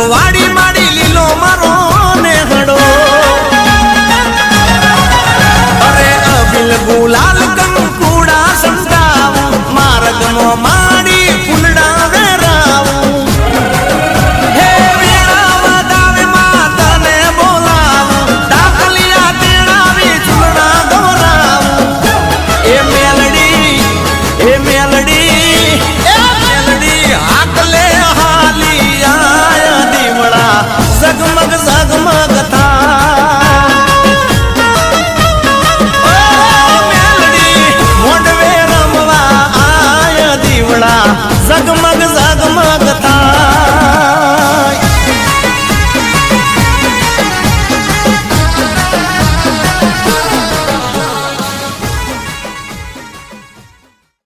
ફૂલવાડી માડી લીલો મારો નેહડો અરે અબિલ ગુલાલ કંકુડા સંતાવું માર્ગનો માડી ફૂલડા વેરાવું હે વેળાવા દાવે માતાને બોલાવું ડાકલિયા તેડાવી ચૂલડા ગોરાવું એ મેલડી હાકલે હાલી આયા દીવડા ઝગમગ ઝગમગ મેલડી મોઢવે રમવા આયા દીવડા ઝગમગ